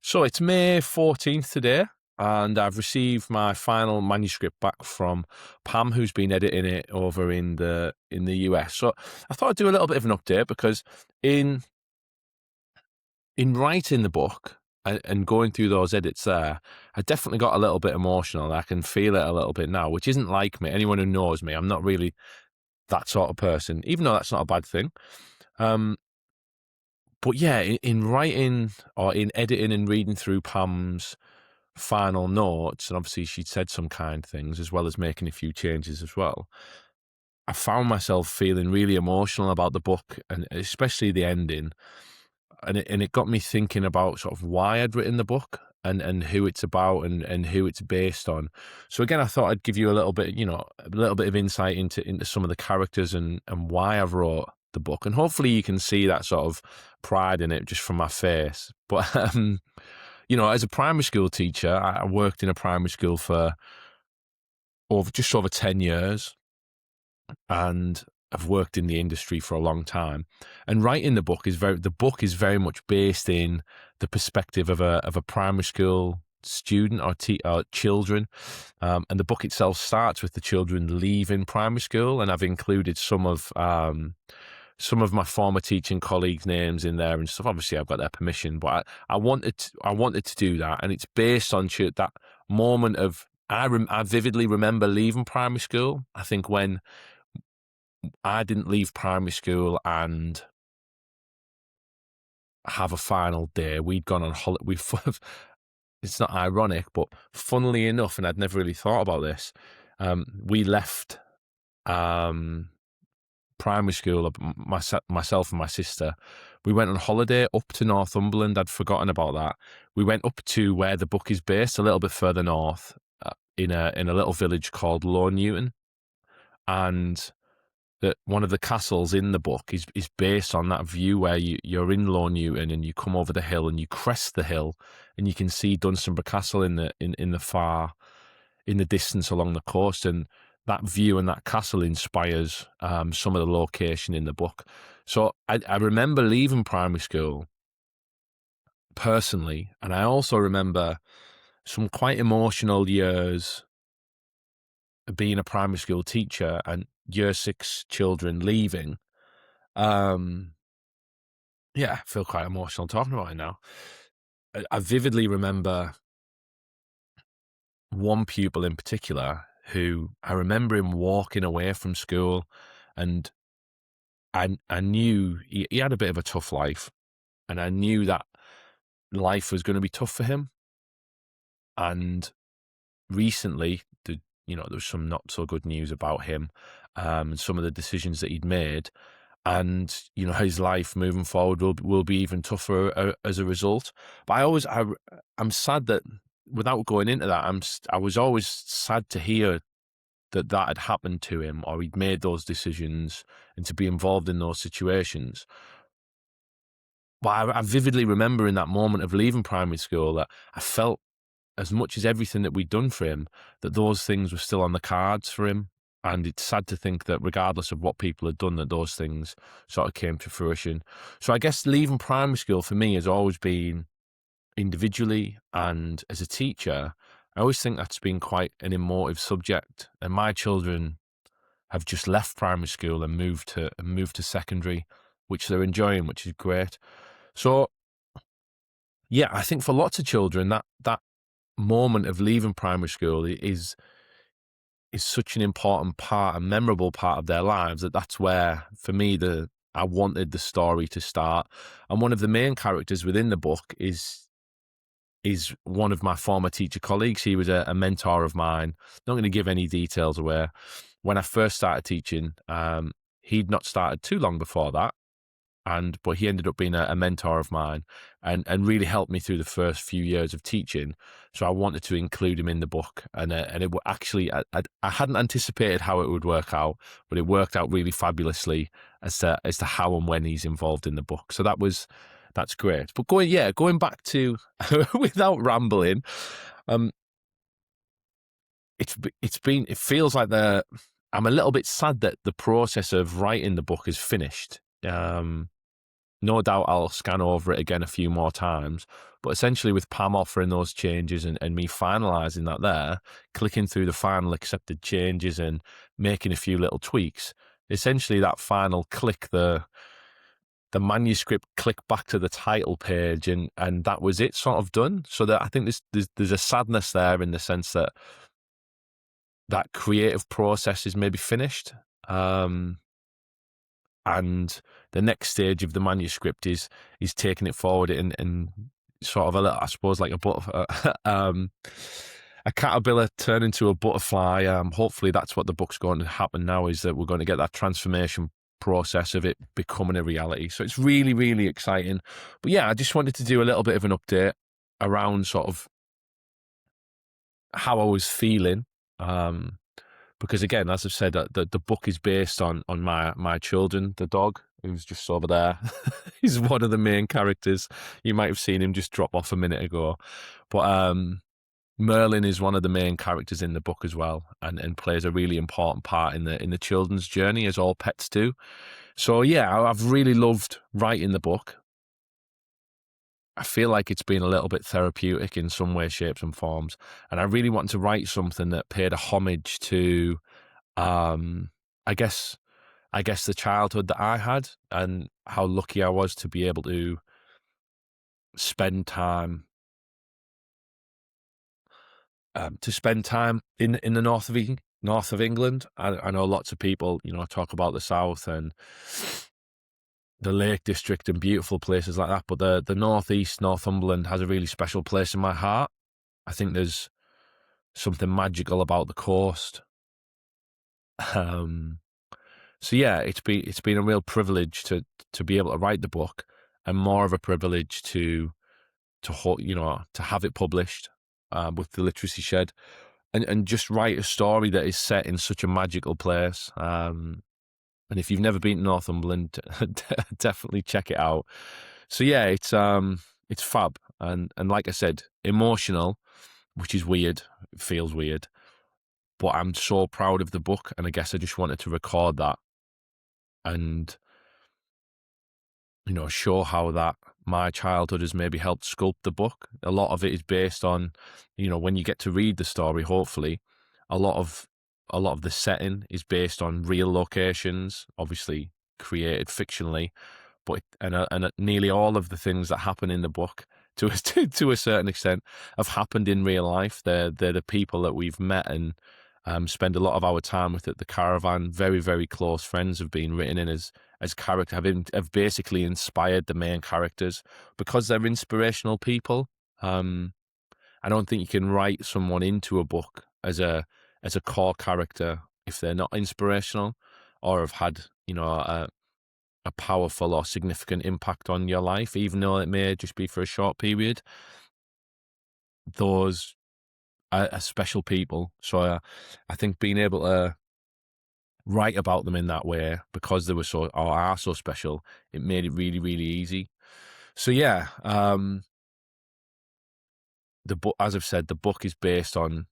So it's May 14th today, and I've received my final manuscript back from Pam, who's been editing it over in the US. So I thought I'd do a little bit of an update because in writing the book and going through those edits there, I definitely got a little bit emotional. I can feel it a little bit now, which isn't like me. Anyone who knows me, I'm not really that sort of person, even though that's not a bad thing. But yeah, in writing or in editing and reading through Pam's final notes, and obviously she'd said some kind things as well as making a few changes as well, I found myself feeling really emotional about the book and especially the ending. And it got me thinking about sort of why I'd written the book and who it's about and who it's based on. So again, I thought I'd give you a little bit, a little bit of insight into some of the characters and why I've wrote the book. And hopefully you can see that sort of pride in it just from my face. But, as a primary school teacher, I worked in a primary school for just over 10 years. And I've worked in the industry for a long time, and writing the book is very much based in the perspective of a primary school student or children, and the book itself starts with the children leaving primary school, and I've included some of my former teaching colleagues' names in there and stuff. Obviously, I've got their permission, but I wanted to do that, and it's based on that moment of I vividly remember leaving primary school. I think when I didn't leave primary school and have a final day. We'd gone on holiday. It's not ironic, but funnily enough, and I'd never really thought about this, we left primary school, myself and my sister. We went on holiday up to Northumberland. I'd forgotten about that. We went up to where the book is based, a little bit further north, in a little village called Low Newton, and that one of the castles in the book is based on that view where you're in Low Newton and you come over the hill and you crest the hill and you can see Dunstanburgh Castle in the distance along the coast, and that view and that castle inspires some of the location in the book. So I remember leaving primary school personally, and I also remember some quite emotional years being a primary school teacher and year 6 children leaving. Yeah, I feel quite emotional talking about it now. I vividly remember one pupil in particular who I remember him walking away from school, and I knew he had a bit of a tough life, and I knew that life was going to be tough for him. And recently, there was some not so good news about him, and some of the decisions that he'd made, and his life moving forward will be even tougher as a result. But I'm sad that, without going into that, I was always sad to hear that had happened to him, or he'd made those decisions, and to be involved in those situations. But I vividly remember in that moment of leaving primary school that I felt, as much as everything that we'd done for him, that those things were still on the cards for him. And it's sad to think that regardless of what people had done, that those things sort of came to fruition. So I guess leaving primary school for me has always been, individually and as a teacher, I always think that's been quite an emotive subject. And my children have just left primary school and moved to secondary, which they're enjoying, which is great. So yeah, I think for lots of children, that moment of leaving primary school is such an important part, a memorable part of their lives, that's where, for me, I wanted the story to start. And one of the main characters within the book is one of my former teacher colleagues. He was a mentor of mine. Not going to give any details away. When I first started teaching, he'd not started too long before that, but he ended up being a mentor of mine and really helped me through the first few years of teaching. So I wanted to include him in the book, and it actually, I hadn't anticipated how it would work out, but it worked out really fabulously as to how and when he's involved in the book. So that's great. But going back to without rambling, it feels like I'm a little bit sad that the process of writing the book is finished. no doubt I'll scan over it again a few more times. But essentially, with Pam offering those changes and me finalising that there, clicking through the final accepted changes and making a few little tweaks, essentially that final click, the manuscript click back to the title page, and that was it, sort of done. So that I think there's a sadness there in the sense that that creative process is maybe finished. And the next stage of the manuscript is taking it forward and sort of a little, I suppose, like a caterpillar turn into a butterfly. Hopefully that's what the book's going to happen now, is that we're going to get that transformation process of it becoming a reality. So it's really, really exciting. But yeah, I just wanted to do a little bit of an update around sort of how I was feeling. Because again, as I've said, the book is based on my children. The dog, who's just over there, he's one of the main characters. You might have seen him just drop off a minute ago. But Merlin is one of the main characters in the book as well, and plays a really important part in the children's journey, as all pets do. So yeah, I've really loved writing the book. I feel like it's been a little bit therapeutic in some way, shapes, and forms. And I really wanted to write something that paid a homage to, I guess the childhood that I had and how lucky I was to be able to spend time, in the north of England. I know lots of people, talk about the south and the Lake District and beautiful places like that, but the northeast, Northumberland, has a really special place in my heart. I think there's something magical about the coast. So yeah, it's been a real privilege to be able to write the book, and more of a privilege to have it published with the Literacy Shed, and just write a story that is set in such a magical place. And if you've never been to Northumberland, definitely check it out. So yeah, it's fab, and like I said, emotional, which is weird. It feels weird, but I'm so proud of the book, and I guess I just wanted to record that and show how that my childhood has maybe helped sculpt the book. A lot of it is based on, when you get to read the story, hopefully, a lot of the setting is based on real locations, obviously created fictionally, but nearly all of the things that happen in the book, to a certain extent, have happened in real life. They're the people that we've met and spend a lot of our time with at the caravan. Very, very close friends have been written in as character, have basically inspired the main characters because they're inspirational people. I don't think you can write someone into a book as a core character if they're not inspirational or have had, a powerful or significant impact on your life, even though it may just be for a short period. Those are special people. So I think being able to write about them in that way, because they were are so special, it made it really, really easy. So yeah, the book, as I've said, the book is based on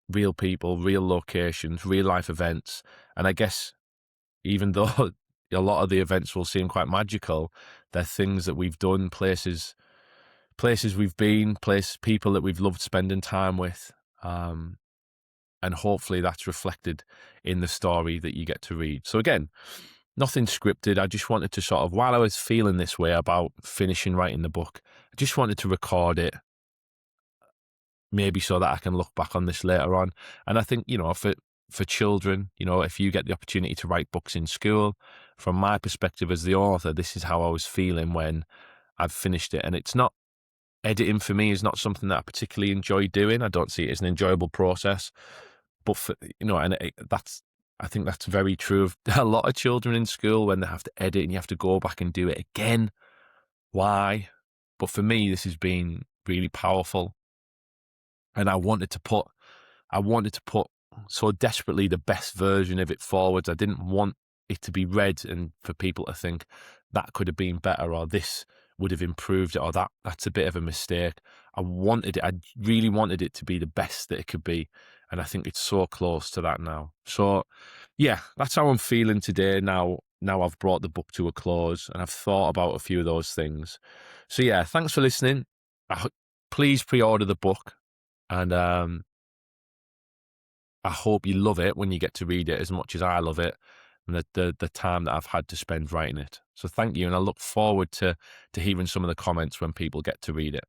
real people, real locations, real life events. And I guess even though a lot of the events will seem quite magical, they're things that we've done, places we've been, people that we've loved spending time with. And hopefully that's reflected in the story that you get to read. So again, nothing scripted. I just wanted to sort of, while I was feeling this way about finishing writing the book, I just wanted to record it, maybe so that I can look back on this later on. And I think, for children, if you get the opportunity to write books in school, from my perspective as the author, this is how I was feeling when I've finished it. And it's not, editing for me is not something that I particularly enjoy doing. I don't see it as an enjoyable process. But I think that's very true of a lot of children in school, when they have to edit and you have to go back and do it again. Why? But for me, this has been really powerful. And I wanted to put so desperately the best version of it forwards. I didn't want it to be read and for people to think that could have been better, or this would have improved it, or that's a bit of a mistake. I really wanted it to be the best that it could be. And I think it's so close to that now. So yeah, that's how I'm feeling today now. now I've brought the book to a close, and I've thought about a few of those things. So yeah, thanks for listening. Please pre-order the book, and I hope you love it when you get to read it as much as I love it, and the time that I've had to spend writing it. So thank you, and I look forward to hearing some of the comments when people get to read it.